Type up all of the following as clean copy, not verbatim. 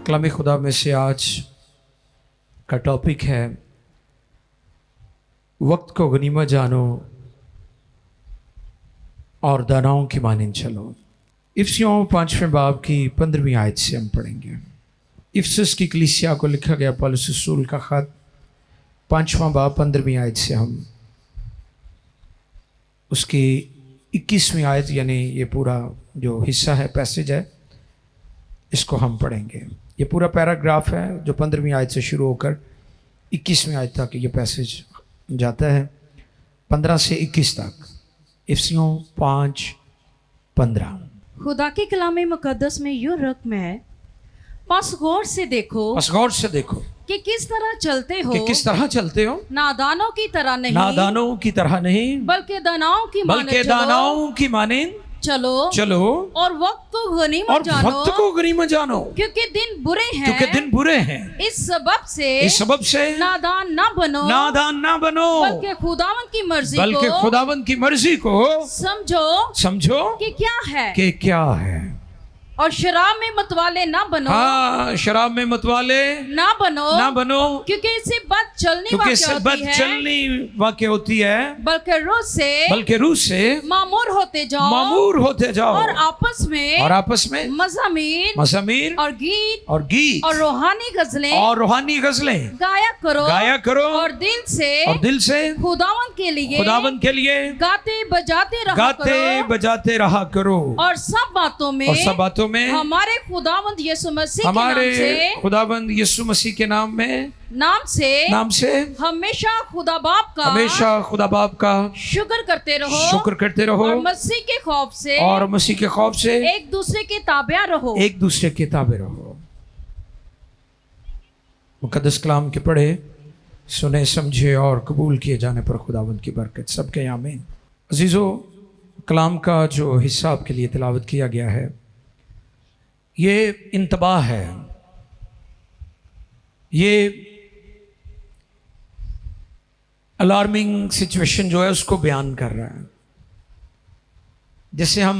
कलाम खुदा में से आज का टॉपिक है वक्त को गनीमत जानो और दानाओं की मानिंद चलो। इफ्सियों 5वें बाब की 15वीं आयत से हम पढ़ेंगे। इफ्सस की कलीसिया को लिखा गया पौलुस रसूल का ख़त 5वां बाब 15वीं आयत से हम उसकी 21वीं आयत यानी ये पूरा जो हिस्सा है, पैसेज है, इसको हम पढ़ेंगे। ये पूरा पैराग्राफ है जो 15वीं आयत से शुरू होकर 21वीं आयत तक ये पैसेज जाता है, 15 से 21 तक। इफ्सियों 5:15। खुदा के कलाम मुकद्दस में यूं रकम है, बस गौर से देखो कि किस तरह चलते हो, नादानों की तरह नहीं बल्कि दानाओं की मानिंद चलो और वक्त को गनीमत जानो क्योंकि दिन बुरे हैं। इस सबब से नादान ना बनो बल्कि खुदावंद की मर्जी को समझो कि क्या है। और शराब में मतवाले ना बनो। हाँ, शराब में मतवाले ना बनो क्योंकि इससे बद चलनी वाक़या होती है, बल्कि रूह से मामूर होते जाओ और आपस में मज़ामीर और गीत और रूहानी गज़लें गाया करो और दिल से खुदावंद के लिए गाते बजाते रहा करो। और सब बातों में हमारे खुदावंद यीशु मसीह के नाम से हमेशा खुदा बाप का शुक्र करते रहो और मसीह के खौफ से एक दूसरे के ताबे रहो। मुकद्दस कलाम के पढ़े, सुने, समझे और कबूल किए जाने पर खुदावंद की बरकत सबके आमीन। अजीजों, कलाम का जो हिस्सा आपके लिए तिलावत किया गया है ये इंतबाह है, ये अलार्मिंग सिचुएशन जो है उसको बयान कर रहा है। जैसे हम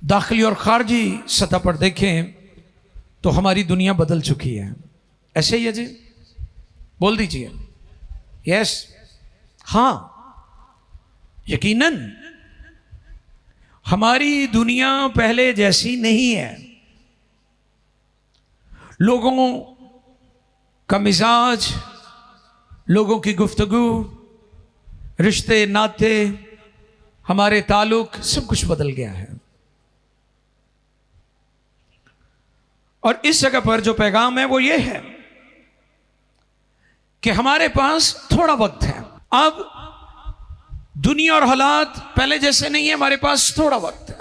दाखिली और खारजी सतह पर देखें तो हमारी दुनिया बदल चुकी है। ऐसे ही है जी, बोल दीजिए यस, हाँ, यकीनन हमारी दुनिया पहले जैसी नहीं है। लोगों का मिजाज, लोगों की गुफ्तगू, रिश्ते नाते, हमारे ताल्लुक, सब कुछ बदल गया है। और इस जगह पर जो पैगाम है वो ये है कि हमारे पास थोड़ा वक्त है। अब दुनिया और हालात पहले जैसे नहीं है, हमारे पास थोड़ा वक्त है।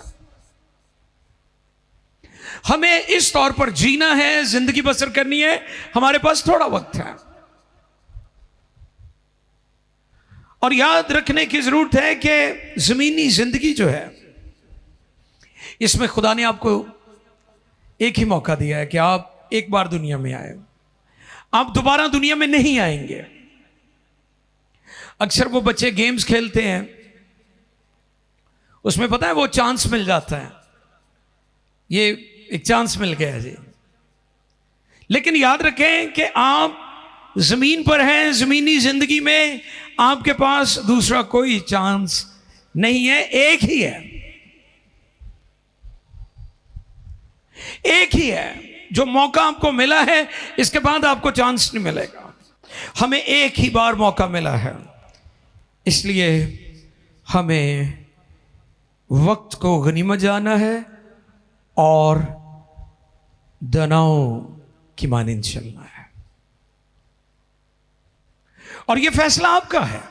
हमें इस तौर पर जीना है, जिंदगी बसर करनी है, हमारे पास थोड़ा वक्त है। और याद रखने की जरूरत है कि जमीनी जिंदगी जो है इसमें खुदा ने आपको एक ही मौका दिया है कि आप एक बार दुनिया में आए, आप दोबारा दुनिया में नहीं आएंगे। अक्सर वो बच्चे गेम्स खेलते हैं, उसमें पता है वो चांस मिल जाता है, ये एक चांस मिल गया जी। लेकिन याद रखें कि आप जमीन पर हैं, जमीनी जिंदगी में आपके पास दूसरा कोई चांस नहीं है, एक ही है जो मौका आपको मिला है, इसके बाद आपको चांस नहीं मिलेगा। हमें एक ही बार मौका मिला है, इसलिए हमें वक्त को गनीमत जाना है और दानाओं की मानिंद चलना है। और यह फैसला आपका है।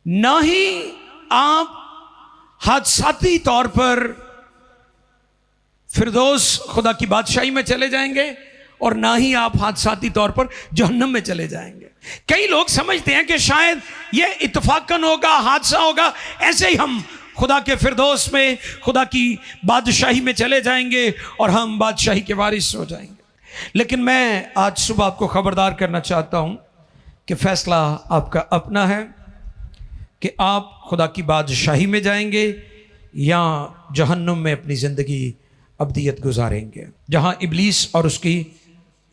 ना ही आप हादसाती तौर पर फिरदौस खुदा की बादशाही में चले जाएंगे और ना ही आप हादसाती तौर पर जहन्नम में चले जाएंगे। कई लोग समझते हैं कि शायद यह इत्तफाकन होगा, हादसा होगा, ऐसे ही हम खुदा के फिरदौस में, खुदा की बादशाही में चले जाएंगे और हम बादशाही के वारिस हो जाएंगे। लेकिन मैं आज सुबह आपको खबरदार करना चाहता हूं कि फैसला आपका अपना है कि आप खुदा की बादशाही में जाएंगे या जहन्नुम में अपनी ज़िंदगी अब्दियत गुजारेंगे जहां इब्लीस और उसकी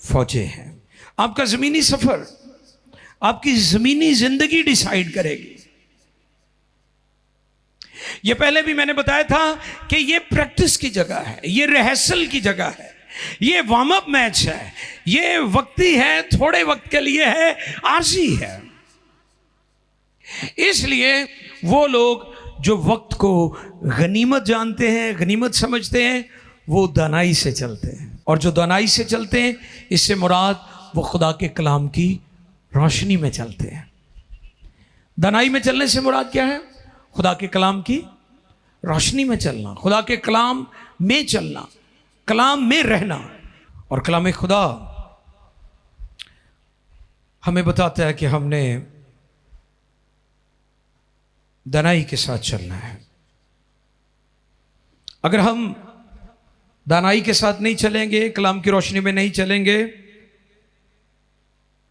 फौजें हैं। आपका ज़मीनी सफ़र, आपकी ज़मीनी ज़िंदगी डिसाइड करेगी। ये पहले भी मैंने बताया था कि ये प्रैक्टिस की जगह है, ये रिहर्सल की जगह है, ये वार्म अप मैच है, ये वक्ती है, थोड़े वक्त के लिए है, आरजी है। इसलिए वो लोग जो वक्त को गनीमत जानते हैं, गनीमत समझते हैं, वो दानाई से चलते हैं। और जो दानाई से चलते हैं, इससे मुराद वो खुदा के कलाम की रोशनी में चलते हैं। दानाई में चलने से मुराद क्या है? खुदा के कलाम की रोशनी में चलना, खुदा के कलाम में चलना, कलाम में रहना। और कलाम खुदा हमें बताता है कि हमने दानाई के साथ चलना है। अगर हम दानाई के साथ नहीं चलेंगे, कलाम की रोशनी में नहीं चलेंगे,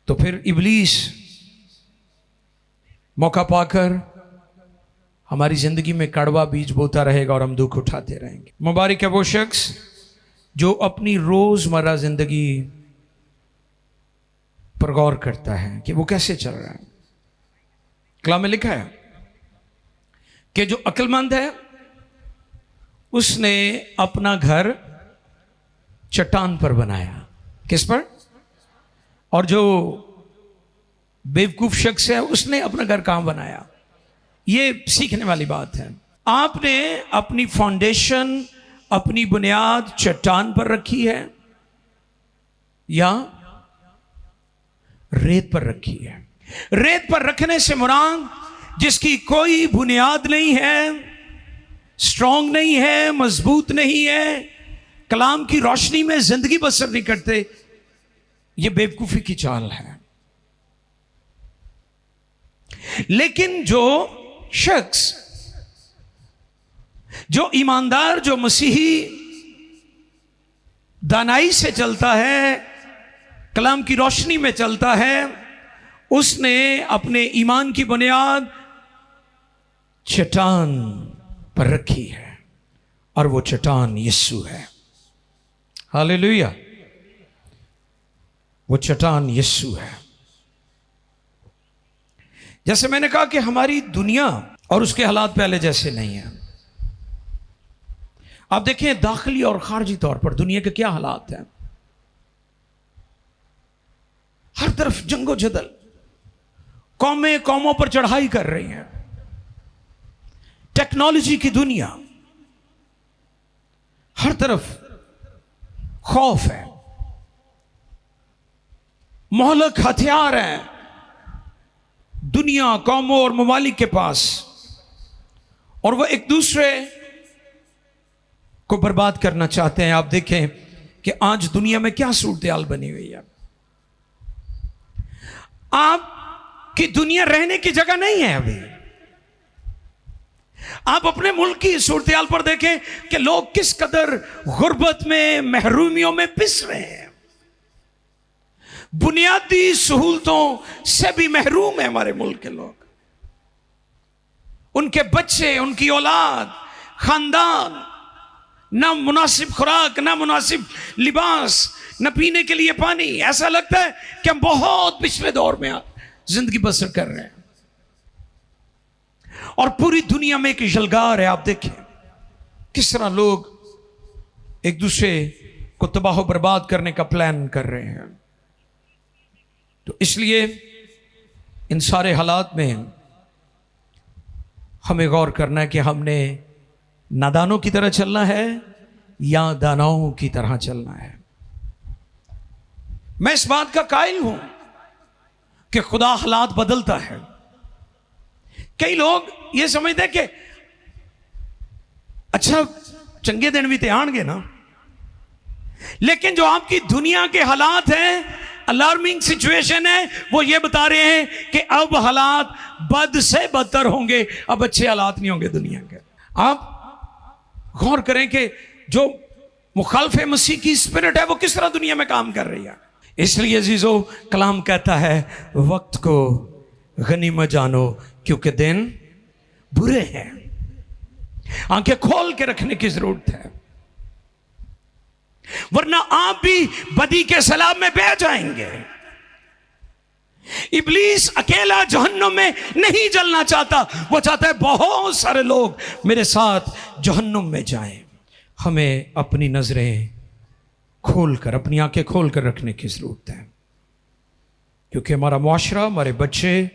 तो फिर इब्लीस मौका पाकर हमारी जिंदगी में कड़वा बीज बोता रहेगा और हम दुख उठाते रहेंगे। मुबारक है वो शख्स जो अपनी रोजमर्रा जिंदगी पर गौर करता है कि वो कैसे चल रहा है। कलाम में लिखा है कि जो अक्लमंद है उसने अपना घर चट्टान पर बनाया। किस पर? और जो बेवकूफ शख्स है उसने अपना घर कहां बनाया? ये सीखने वाली बात है। आपने अपनी फाउंडेशन, अपनी बुनियाद चट्टान पर रखी है या रेत पर रखी है? रेत पर रखने से मुराद जिसकी कोई बुनियाद नहीं है, स्ट्रांग नहीं है, मजबूत नहीं है, कलाम की रोशनी में जिंदगी बसर नहीं करते, ये बेवकूफी की चाल है। लेकिन जो शख्स, जो ईमानदार, जो मसीही दानाई से चलता है, कलाम की रोशनी में चलता है, उसने अपने ईमान की बुनियाद चट्टान पर रखी है और वो चट्टान यीशु है। हालेलुया। वो चट्टान यीशु है। जैसे मैंने कहा कि हमारी दुनिया और उसके हालात पहले जैसे नहीं है। आप देखें दाखिली और खारजी तौर पर दुनिया के क्या हालात हैं। हर तरफ जंगो जदल, कौमें कौमों पर चढ़ाई कर रही हैं, टेक्नोलॉजी की दुनिया, हर तरफ खौफ है, मोहलक हथियार हैं दुनिया, कौमों और ममालिक के पास, और वह एक दूसरे को बर्बाद करना चाहते हैं। आप देखें कि आज दुनिया में क्या सूरत-ए-हाल बनी हुई है। आपकी दुनिया रहने की जगह नहीं है अभी। आप अपने मुल्क की सूरत-ए-हाल पर देखें कि लोग किस कदर गुर्बत में, महरूमियों में पिस रहे हैं। बुनियादी सहूलतों से भी महरूम है हमारे मुल्क के लोग। उनके बच्चे, उनकी औलाद, खानदान, ना मुनासिब खुराक, ना मुनासिब लिबास, न पीने के लिए पानी। ऐसा लगता है कि हम बहुत पिछले दौर में जिंदगी बसर कर रहे हैं। और पूरी दुनिया में एक यलगार है। आप देखें किस तरह लोग एक दूसरे को तबाह बर्बाद करने का प्लान कर रहे हैं। तो इसलिए इन सारे हालात में हमें गौर करना है कि हमने नादानों की तरह चलना है या दानाओं की तरह चलना है। मैं इस बात का कायल हूं कि खुदा हालात बदलता है। कई लोग ये समझते हैं कि अच्छा चंगे दिन भी तो आएंगे ना, लेकिन जो आपकी दुनिया के हालात हैं, अलार्मिंग सिचुएशन है, वो ये बता रहे हैं कि अब हालात बद से बदतर होंगे, अब अच्छे हालात नहीं होंगे दुनिया के। आप गौर करें कि जो मुखालफे मसीह की स्पिरिट है वो किस तरह दुनिया में काम कर रही है। इसलिए अजीजों, कलाम कहता है वक्त को गनीमत जानो क्योंकि दिन बुरे हैं। आंखें खोल के रखने की जरूरत है। वरना आप भी बदी के सैलाब में बह जाएंगे। इब्लीस अकेला जहन्नुम में नहीं जलना चाहता, वो चाहता है बहुत सारे लोग मेरे साथ जहन्नुम में जाएं। हमें अपनी नजरें खोलकर, अपनी आंखें खोलकर रखने की जरूरत है, क्योंकि हमारा मुआशरा, हमारे बच्चे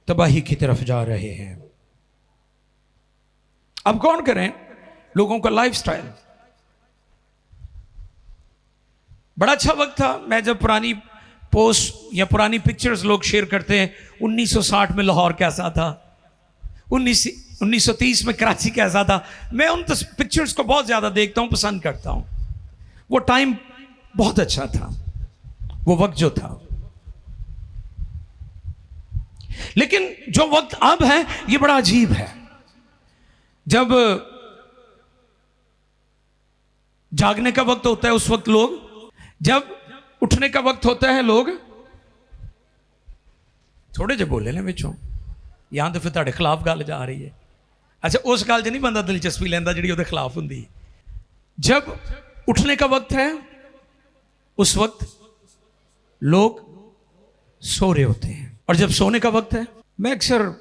तबाही की तरफ जा रहे हैं। अब कौन करें लोगों का लाइफस्टाइल। बड़ा अच्छा वक्त था, मैं जब पुरानी पोस्ट या पुरानी पिक्चर्स लोग शेयर करते हैं, 1960 में लाहौर कैसा था, 1930 में कराची कैसा था, मैं उन पिक्चर्स को बहुत ज़्यादा देखता हूँ, पसंद करता हूँ। वो टाइम बहुत अच्छा था, वो वक्त जो था। लेकिन जो वक्त अब है ये बड़ा अजीब है। जब जागने का वक्त होता है उस वक्त लोग, जब उठने का वक्त होता है लोग थोड़े जे बोले ने विचों, यहां तो फिर तुहाडे खिलाफ गल जा रही है। अच्छा, उस गल च नहीं बंदा दिलचस्पी लैंदा जिहड़ी उहदे खिलाफ हुंदी है। जब उठने का वक्त है उस वक्त लोग सो रहे होते हैं, और जब सोने का वक्त है, मैं अक्सर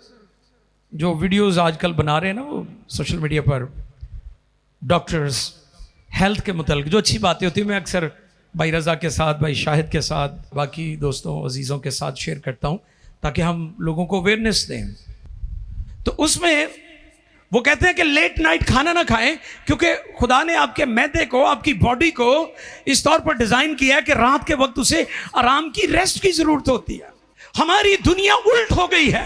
जो वीडियोस आजकल बना रहे हैं ना वो सोशल मीडिया पर, डॉक्टर्स, हेल्थ के मुताल्लिक जो अच्छी बातें होती हैं, मैं अक्सर भाई रज़ा के साथ, भाई शाहिद के साथ, बाकी दोस्तों अजीज़ों के साथ शेयर करता हूँ ताकि हम लोगों को अवेयरनेस दें। तो उसमें वो कहते हैं कि लेट नाइट खाना ना खाएं, क्योंकि खुदा ने आपके मैदे को, आपकी बॉडी को इस तौर पर डिज़ाइन किया है कि रात के वक्त उसे आराम की, रेस्ट की ज़रूरत होती है। हमारी दुनिया उल्ट हो गई है।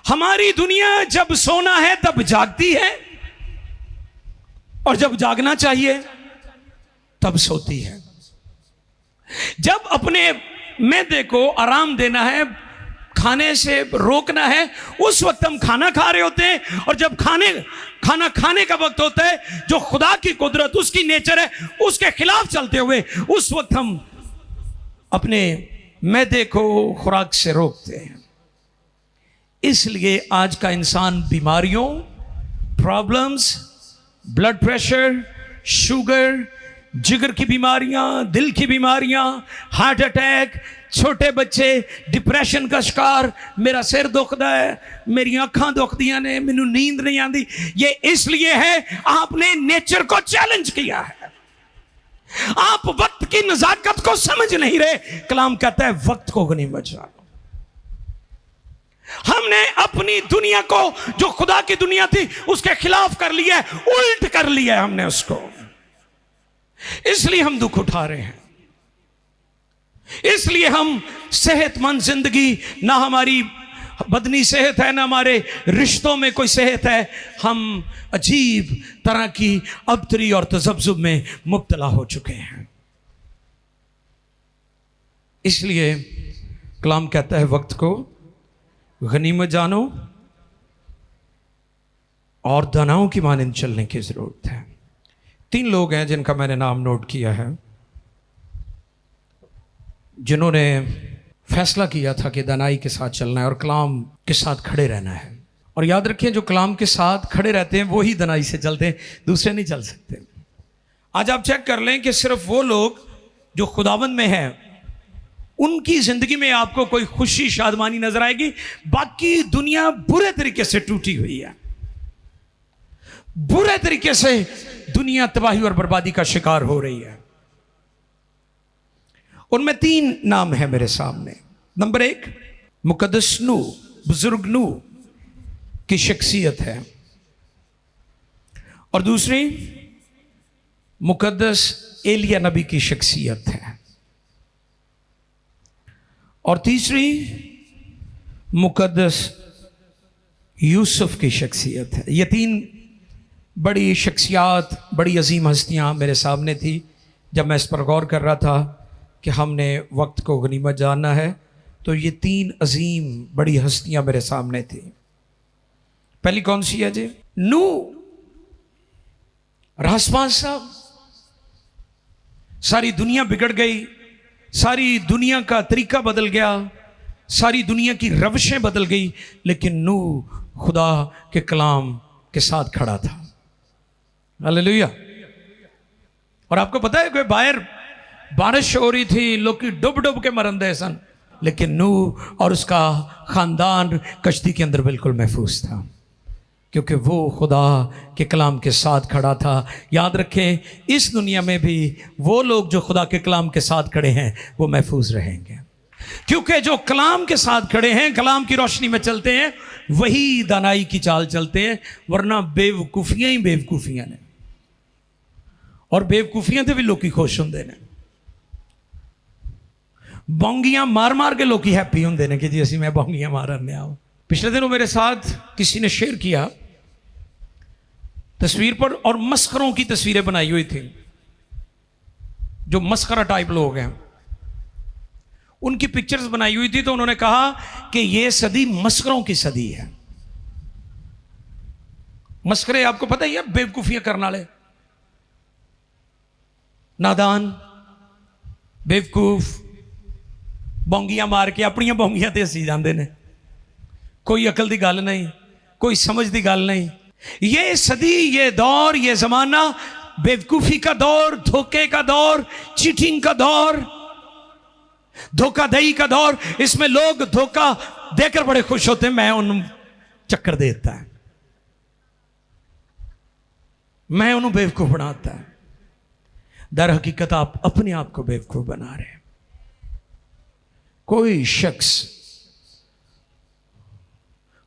हमारी दुनिया जब सोना है तब जागती है, और जब जागना चाहिए तब सोती है। जब अपने मैदे को आराम देना है, खाने से रोकना है, उस वक्त हम खाना खा रहे होते हैं, और जब खाना खाने का वक्त होता है, जो खुदा की कुदरत, उसकी नेचर है, उसके खिलाफ चलते हुए उस वक्त हम अपने मैदे को खुराक से रोकते हैं। इसलिए आज का इंसान बीमारियों, प्रॉब्लम्स, ब्लड प्रेशर, शुगर, जिगर की बीमारियां, दिल की बीमारियां, हार्ट अटैक, छोटे बच्चे डिप्रेशन का शिकार, मेरा सिर दुखता है, मेरी आंखां दुखदियां ने, मैनू नींद नहीं आती। ये इसलिए है आपने नेचर को चैलेंज किया है, आप वक्त की नजाकत को समझ नहीं रहे। कलाम कहता है वक्त को गनीमत जानो। हमने अपनी दुनिया को, जो खुदा की दुनिया थी, उसके खिलाफ कर लिया है, उल्ट कर लिया है हमने उसको। इसलिए हम दुख उठा रहे हैं, इसलिए हम सेहतमंद जिंदगी, ना हमारी बदनी सेहत है, ना हमारे रिश्तों में कोई सेहत है, हम अजीब तरह की अबतरी और तजब्जुब में मुब्तला हो चुके हैं। इसलिए कलाम कहता है वक्त को गनीमत जानो और दानाओं की मानंद चलने की जरूरत है। 3 लोग हैं जिनका मैंने नाम नोट किया है, जिन्होंने फैसला किया था कि दानाई के साथ चलना है और कलाम के साथ खड़े रहना है। और याद रखें, जो कलाम के साथ खड़े रहते हैं वो ही दानाई से चलते हैं, दूसरे नहीं चल सकते। आज आप चेक कर लें कि सिर्फ वो लोग जो खुदावंद में हैं उनकी जिंदगी में आपको कोई खुशी, शादमानी नजर आएगी। बाकी दुनिया बुरे तरीके से टूटी हुई है, बुरे तरीके से दुनिया तबाही और बर्बादी का शिकार हो रही है। उनमें 3 नाम है मेरे सामने। नंबर 1 मुकद्दस नूह, बुजुर्ग नूह की शख्सियत है, और दूसरी मुकद्दस एलिया नबी की शख्सियत है, और तीसरी मुकद्दस यूसुफ की शख्सियत है। ये 3 बड़ी शख्सियात, बड़ी अजीम हस्तियां मेरे सामने थी जब मैं इस पर गौर कर रहा था कि हमने वक्त को गनीमत जानना है। तो ये 3 अजीम बड़ी हस्तियां मेरे सामने थी। पहली कौन सी है जी? नूह रासपान साहब। सारी दुनिया बिगड़ गई, सारी दुनिया का तरीका बदल गया, सारी दुनिया की रविशें बदल गई, लेकिन नूह खुदा के कलाम के साथ खड़ा था। हालेलुया। और आपको पता है कि बाहर बारिश हो रही थी, लोग डुब डुब के मरन दे सन, लेकिन नूह और उसका खानदान कश्ती के अंदर बिल्कुल महफूज था, क्योंकि वो खुदा के कलाम के साथ खड़ा था। याद रखें, इस दुनिया में भी वो लोग जो खुदा के कलाम के साथ खड़े हैं वो महफूज रहेंगे, क्योंकि जो कलाम के साथ खड़े हैं, कलाम की रोशनी में चलते हैं, वही दानाई की चाल चलते हैं। वरना बेवकूफियां ही बेवकूफियां ने, और बेवकूफियां तो भी लोग खुश होंगे ने, बौंगियां मार मार के लोग हैप्पी होंगे ने कि जी असी मैं बौंगियां मारने आओ। पिछले दिनों मेरे साथ किसी ने शेयर किया तस्वीर पर, और मस्करों की तस्वीरें बनाई हुई थी, जो मस्करा टाइप लोग हैं उनकी पिक्चर्स बनाई हुई थी। तो उन्होंने कहा कि यह सदी मस्करों की सदी है। मस्करे आपको पता ही है, बेवकूफियां करने वाले, नादान, बेवकूफ, बौंगियां मार के अपनी बौंगियां ते हसी जाते हैं। कोई अकल की गल नहीं, कोई समझ की गल नहीं। ये सदी, ये दौर, ये जमाना बेवकूफी का दौर, धोखे का दौर, चीटिंग का दौर, धोखाधड़ी का दौर। इसमें लोग धोखा देकर बड़े खुश होते हैं, मैं उन चक्कर देता है, मैं उन्हें बेवकूफ बनाता है। दर हकीकत आप अपने आप को बेवकूफ बना रहे हैं। कोई शख्स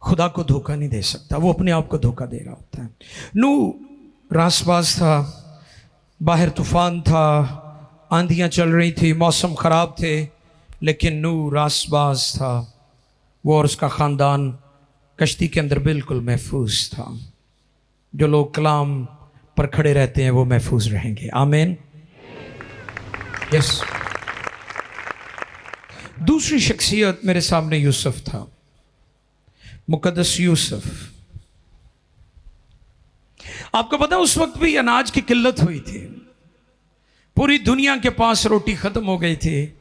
खुदा को धोखा नहीं दे सकता, वो अपने आप को धोखा दे रहा होता है। नूह रासबाज था, बाहर तूफान था, आंधियां चल रही थी, मौसम खराब थे, लेकिन नूह रासबाज था। वो और उसका खानदान कश्ती के अंदर बिल्कुल महफूज था। जो लोग कलाम पर खड़े रहते हैं वो महफूज रहेंगे। आमीन। यस। दूसरी शख्सियत मेरे सामने यूसुफ था, मुकद्दस यूसुफ। आपको पता उस वक्त भी अनाज की किल्लत हुई थी, पूरी दुनिया के पास रोटी खत्म हो गई थी।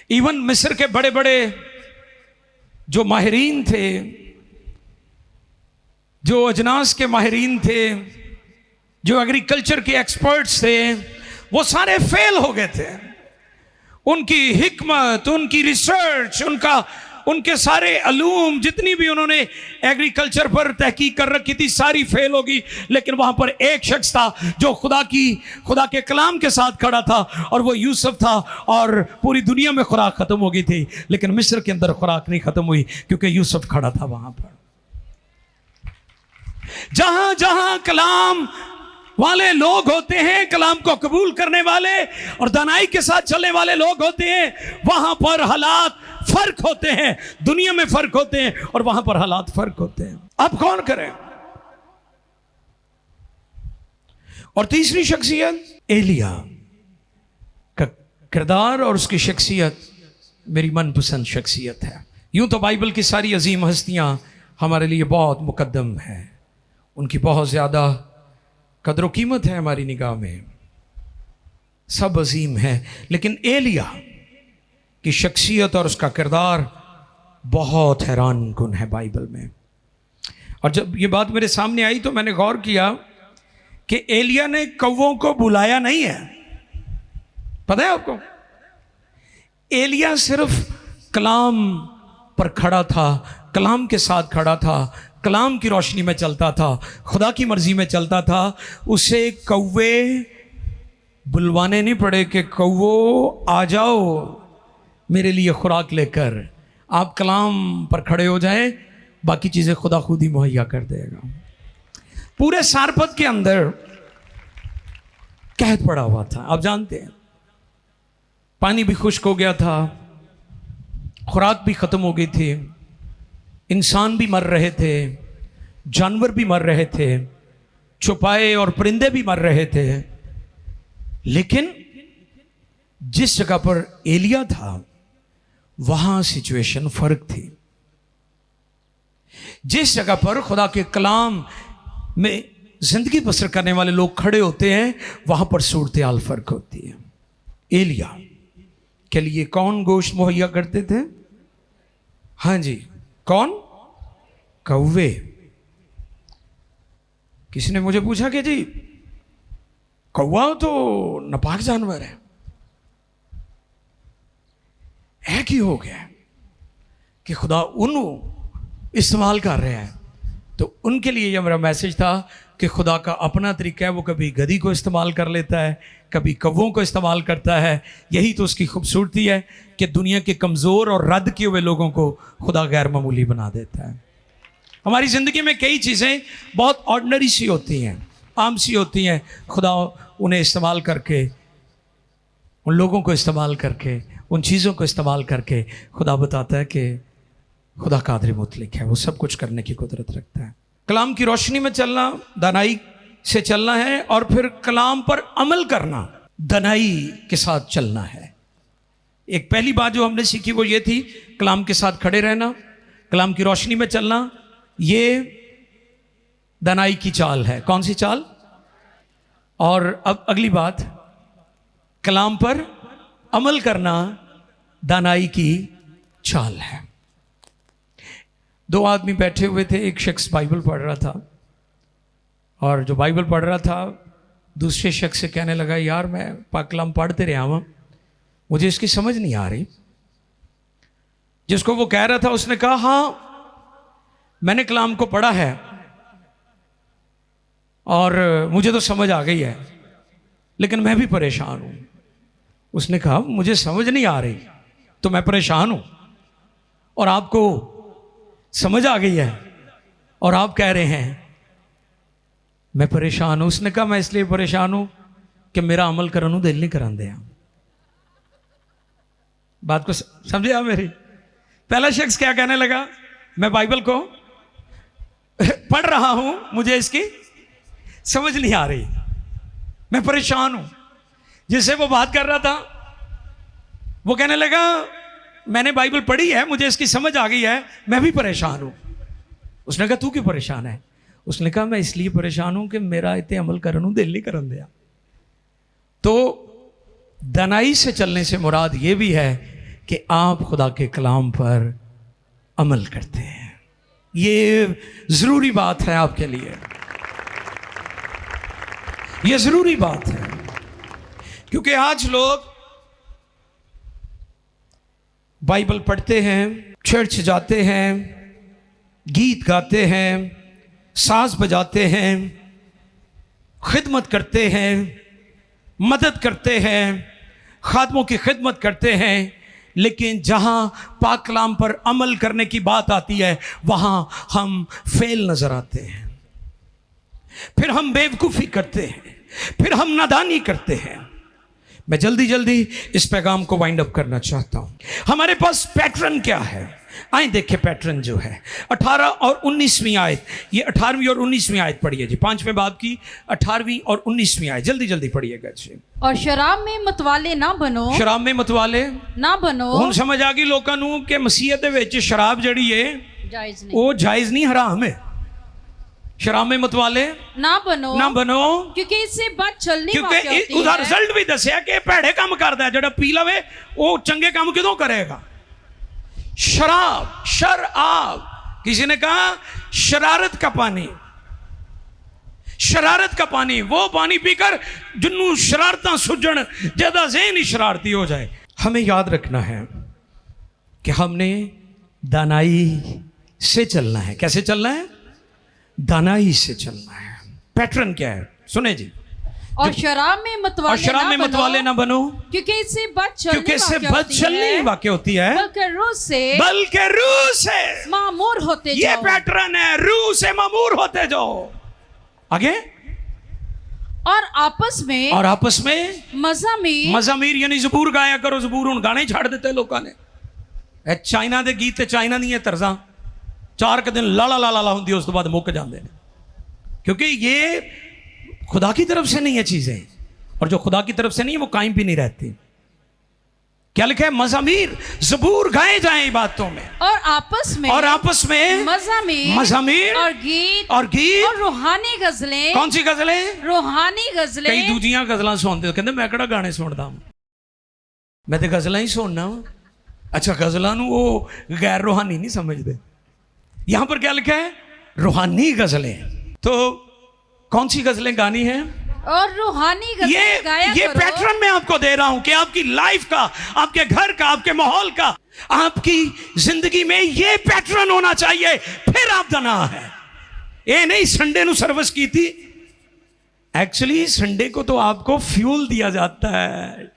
इवन मिस्र के बड़े बड़े जो माहिरीन थे, जो अजनास के माहिरीन थे, जो एग्रीकल्चर के एक्सपर्ट्स थे, वो सारे फेल हो गए थे। उनकी हिकमत, उनकी रिसर्च, उनके सारे अलूम जितनी भी उन्होंने एग्रीकल्चर पर तहकीक कर रखी थी, सारी फेल होगी। लेकिन वहां पर एक शख्स था जो खुदा के कलाम के साथ खड़ा था, और वो यूसुफ था। और पूरी दुनिया में खुराक खत्म हो गई थी, लेकिन मिस्र के अंदर खुराक नहीं खत्म हुई, क्योंकि यूसुफ खड़ा था वहां पर। जहां जहां कलाम वाले लोग होते हैं, कलाम को कबूल करने वाले और दानाई के साथ चलने वाले लोग होते हैं, वहां पर हालात फर्क होते हैं। दुनिया में फर्क होते हैं और वहां पर हालात फर्क होते हैं। अब कौन करे? और तीसरी शख्सियत एलिया का किरदार और उसकी शख्सियत मेरी मनपसंद शख्सियत है। यूं तो बाइबल की सारी अजीम हस्तियां हमारे लिए बहुत मुकद्दम है, उनकी बहुत ज्यादा कदर कीमत है हमारी निगाह में, सब अजीम है। लेकिन एलिया की शख्सियत और उसका किरदार बहुत हैरान कुन है बाइबल में। और जब ये बात मेरे सामने आई तो मैंने गौर किया कि एलिया ने कौवों को बुलाया नहीं है। पता है आपको, एलिया सिर्फ कलाम पर खड़ा था, कलाम के साथ खड़ा था, कलाम की रोशनी में चलता था, खुदा की मर्जी में चलता था। उसे कौवे बुलवाने नहीं पड़े कि कौवो आ जाओ मेरे लिए खुराक लेकर। आप कलाम पर खड़े हो जाएं, बाकी चीज़ें खुदा खुद ही मुहैया कर देगा। पूरे सारपत के अंदर कहत पड़ा हुआ था, आप जानते हैं, पानी भी खुश्क हो गया था, खुराक भी ख़त्म हो गई थी, इंसान भी मर रहे थे, जानवर भी मर रहे थे, चौपाए और परिंदे भी मर रहे थे। लेकिन जिस जगह पर एलिया था वहां सिचुएशन फर्क थी। जिस जगह पर खुदा के कलाम में जिंदगी बसर करने वाले लोग खड़े होते हैं वहां पर सूरत हाल फर्क होती है। एलिया के लिए कौन गोश्त मुहैया करते थे? हाँ जी, कौन? कौवे। किसी ने मुझे पूछा कि जी कौवा तो नापाक जानवर है कि हो गया कि खुदा उन इस्तेमाल कर रहे हैं। तो उनके लिए यह मेरा मैसेज था कि खुदा का अपना तरीका है, वो कभी गधी को इस्तेमाल कर लेता है, कभी कौवों को इस्तेमाल करता है। यही तो उसकी खूबसूरती है कि दुनिया के कमज़ोर और रद्द किए हुए लोगों को खुदा गैर मामूली बना देता है। हमारी ज़िंदगी में कई चीज़ें बहुत ऑर्डिनरी सी होती हैं, आम सी होती हैं, खुदा उन्हें इस्तेमाल करके, उन लोगों को इस्तेमाल करके, उन चीज़ों को इस्तेमाल करके खुदा बताता है कि खुदा कादिर मुतलक है, वो सब कुछ करने की कुदरत रखता है। कलाम की रोशनी में चलना, दानाई से चलना है, और फिर कलाम पर अमल करना, दानाई के साथ चलना है। एक पहली बात जो हमने सीखी वो ये थी, कलाम के साथ खड़े रहना, कलाम की रोशनी में चलना, ये दानाई की चाल है। कौन सी चाल? और अब अगली बात, कलाम पर अमल करना दानाई की चाल है। दो आदमी बैठे हुए थे, एक शख्स बाइबल पढ़ रहा था, और जो बाइबल पढ़ रहा था दूसरे शख्स से कहने लगा, यार मैं पाक कलाम पढ़ते रहा हूँ, मुझे इसकी समझ नहीं आ रही। जिसको वो कह रहा था उसने कहा, हाँ मैंने कलाम को पढ़ा है और मुझे तो समझ आ गई है, लेकिन मैं भी परेशान हूँ। उसने कहा, मुझे समझ नहीं आ रही तो मैं परेशान हूँ, और आपको समझ आ गई है और आप कह रहे हैं मैं परेशान हूँ। उसने कहा, मैं इसलिए परेशान हूँ कि मेरा अमल करने दिल नहीं करांदे। बात को समझे आप मेरी? पहला शख्स क्या कहने लगा, मैं बाइबल को पढ़ रहा हूं, मुझे इसकी समझ नहीं आ रही, मैं परेशान हूं। जिससे वो बात कर रहा था वो कहने लगा, मैंने बाइबल पढ़ी है, मुझे इसकी समझ आ गई है, मैं भी परेशान हूं। उसने कहा, तू क्यों परेशान है? उसने कहा, मैं इसलिए परेशान हूं कि मेरा इतने अमल करने दिल नहीं करन दिया। तो दानाई से चलने से मुराद ये भी है कि आप खुदा के कलाम पर अमल करते हैं। ये ज़रूरी बात है आपके लिए, ये ज़रूरी बात है, क्योंकि आज लोग बाइबल पढ़ते हैं, चर्च जाते हैं, गीत गाते हैं, साज बजाते हैं, खिदमत करते हैं, मदद करते हैं, खादमों की खिदमत करते हैं, लेकिन जहां पाक कलाम पर अमल करने की बात आती है वहां हम फेल नजर आते हैं। फिर हम बेवकूफ़ी करते हैं, फिर हम नादानी करते हैं। मैं जल्दी जल्दी इस पैगाम को वाइंड अप करना चाहता हूं। हमारे पास पैटर्न क्या है? आए देखें पैटर्न जो है 18 और 19वीं आयत। ये 18वीं और 19वीं आयत पढ़िए जी, 5वें बाब की 18वीं और 19वीं आयत, जल्दी जल्दी पढ़िएगा जी। और शराब में मतवाले ना बनो, शराब में मतवाले ना बनो। हुण समझ आ गई लोगों नूं कि मसीहत दे विच शराब जड़ी है जायज नहीं, वो जायज नहीं, हराम है। शराब में मतवाले ना बनो, ना बनो, क्योंकि इससे बात चलनी, क्योंकि उसका रिजल्ट भी दसिया कि भैड़े काम करता है, जो पी लवे वो चंगे काम किदों करेगा। शराब, शराब, किसी ने कहा शरारत का पानी, शरारत का पानी, वो पानी पीकर जिन्नू शरारतां सुझण, ज्यादा ज़हन ही शरारती हो जाए। हमें याद रखना है कि हमने दानाई से चलना है। कैसे चलना है? दानाई से चलना है। पैटर्न क्या है सुने जी। और शराब में मतवाले ना बनो, क्योंकि इससे बद चलनी वाक़ई होती है, बल्कि रूह से मामूर होते जाओ। ये पैटर्न है, रूह से मामूर होते जाओ। आगे, और आपस में मज़ामीर यानी ज़बूर गाया करो। ज़बूर हुण गाने छाड़ देते लोगों ने। चाइना दे गीत ते चाइना दी तर्जां 4 दिन लाला लाला ला होंदी, उस तो बाद मुक जाते हैं, क्योंकि ये खुदा की तरफ से नहीं है चीजें, और जो खुदा की तरफ से नहीं है वो कायम भी नहीं रहती। क्या लिखा है? मज़ामीर, ज़बूर गाए जाएं बातों में, और आपस में मज़ामीर और गीत और रूहानी गजलें। कौन सी गजलें? रूहानी गजलें। कई दूजियां गजलां सुनते, कहते मैं केड़ा गाने सुनदा हूं, मैं तो गजलां ही सुनना हूं। अच्छा, गजलां नूं वो गैर रूहानी नहीं समझते। यहां पर क्या लिखा है? रूहानी गजलें। तो कौन सी गजलें गानी है? और रूहानी गजलें गाया ये करो। पैटर्न मैं आपको दे रहा हूं कि आपकी लाइफ का, आपके घर का, आपके माहौल का, आपकी जिंदगी में ये पैटर्न होना चाहिए, फिर आप दना है। ये नहीं संडे नु सर्विस की थी, एक्चुअली संडे को तो आपको फ्यूल दिया जाता है,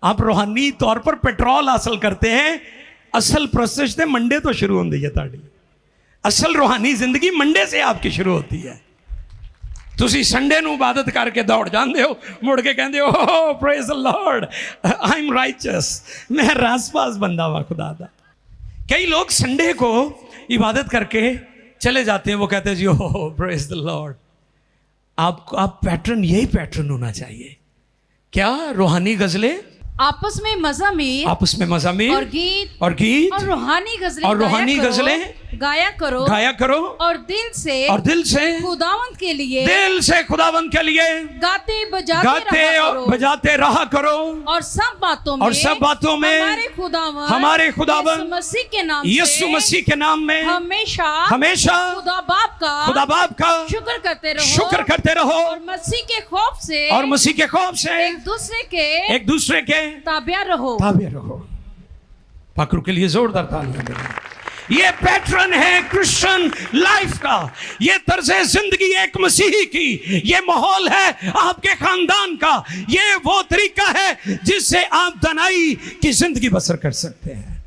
आप रूहानी तौर पर पेट्रोल हासिल करते हैं। असल प्रोसेस ते मंडे तो शुरू होती है ताड़ी, असल रूहानी जिंदगी मंडे से आपकी शुरू होती है। तुसी संडे नु इबादत करके दौड़ जाते हो, मुड़ के कहते हो oh praise the Lord I am righteous, मैं रासपास बंदा हुआ खुदा दा। कई लोग संडे को इबादत करके चले जाते हैं, वो कहते हैं जी ओह प्रेज द लॉर्ड। आप पैटर्न, यही पैटर्न होना चाहिए। क्या? रूहानी गजलें, आपस में मज़ामीर, आपस में मज़ामीर और गीत और रूहानी गजलें, और रूहानी गजलें गाया करो और दिल से खुदावंत के लिए, दिल से खुदावंत के लिए गाते बजाते रहा करो। और सब बातों में हमारे खुदावंत यीशु मसीह के नाम में हमेशा खुदा बाप का शुक्र करते रहो और मसीह के खौफ से एक दूसरे के ताबिया रहो। पाकरू के लिए जोरदार तालियां दें। ये पैटर्न है क्रिश्चियन लाइफ का, ये तर्ज़े जिंदगी एक मसीही की, ये माहौल है आपके खानदान का, ये वो तरीका है जिससे आप दनाई की जिंदगी बसर कर सकते हैं।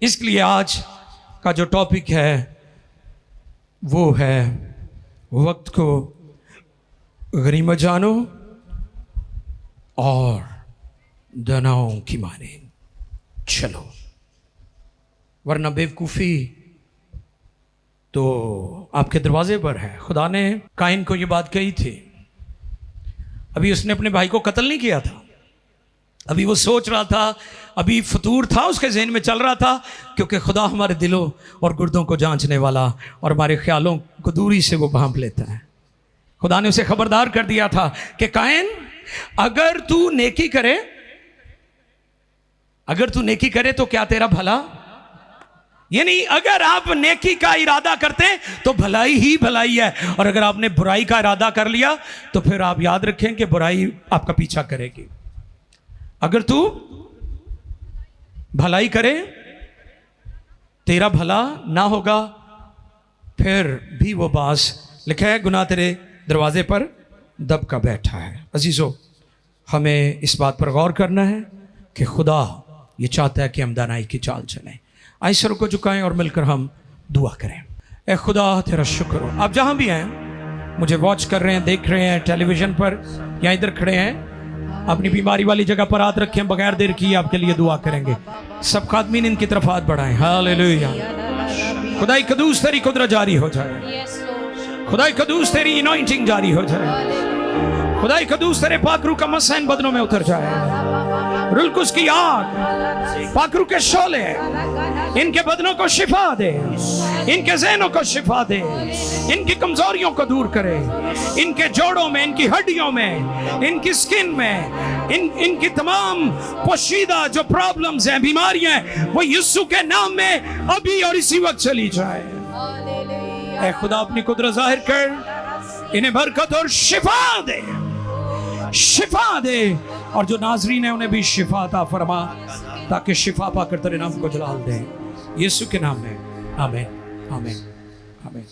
इसलिए आज का जो टॉपिक है वो है वक्त को गनीमत जानो और दनाओं की माने चलो, वरना बेवकूफ़ी तो आपके दरवाजे पर है। खुदा ने काइन को ये बात कही थी, अभी उसने अपने भाई को कत्ल नहीं किया था, अभी वो सोच रहा था, अभी फतूर था उसके जहन में चल रहा था, क्योंकि खुदा हमारे दिलों और गुर्दों को जांचने वाला और हमारे ख्यालों को दूरी से वो भांप लेता है। खुदा ने उसे खबरदार कर दिया था कि काइन अगर तू नेकी करे तो क्या तेरा भला, यानी अगर आप नेकी का इरादा करते हैं तो भलाई ही भलाई है, और अगर आपने बुराई का इरादा कर लिया तो फिर आप याद रखें कि बुराई आपका पीछा करेगी। अगर तू भलाई करे तेरा भला ना होगा, फिर भी वो बास लिखा है गुनाह तेरे दरवाजे पर दब का बैठा है। अजीजों, हमें इस बात पर गौर करना है कि खुदा ये चाहता है कि हम दानाई की चाल चलें। आइए सर को झुकाएं और मिलकर हम दुआ करें। ए खुदा तेरा शुक्र हो, आप जहाँ भी हैं, मुझे वॉच कर रहे हैं, देख रहे हैं टेलीविज़न पर या इधर खड़े हैं, अपनी बीमारी वाली जगह पर हाथ रखें, बगैर देर किए आपके लिए दुआ करेंगे। सब खादमीन इनकी तरफ हाथ बढ़ाएं। हालेलुया। खुदाई कदूस तेरी कुदरत जारी हो जाए, खुदाई कदूस तेरी इनॉइंटिंग जारी हो जाए, खुदाई कदूस तेरे पाकरू का मसा इन बदनों में उतर जाए। रुल्कुस की आग, पाकरू के शोले इनके बदनों को शिफा दे, इनके ज़हनों को शिफा दे, इनकी कमजोरियों को दूर करे, इनके जोड़ों में, इनकी हड्डियों में, इनकी स्किन में, इनकी तमाम पोशीदा जो प्रॉब्लम्स हैं, बीमारियां हैं, वो यीशु के नाम में अभी और इसी वक्त चली जाए। ऐ खुदा अपनी कुदरत जाहिर कर, इन्हें बरकत और शिफा दे, शिफा दे, और जो नाजरीन है उन्हें भी शिफा अता फरमा, ताकि शिफा पाकर तेरे नाम को जलाल दे। यीशु के नाम में आमीन, आमीन, आमीन।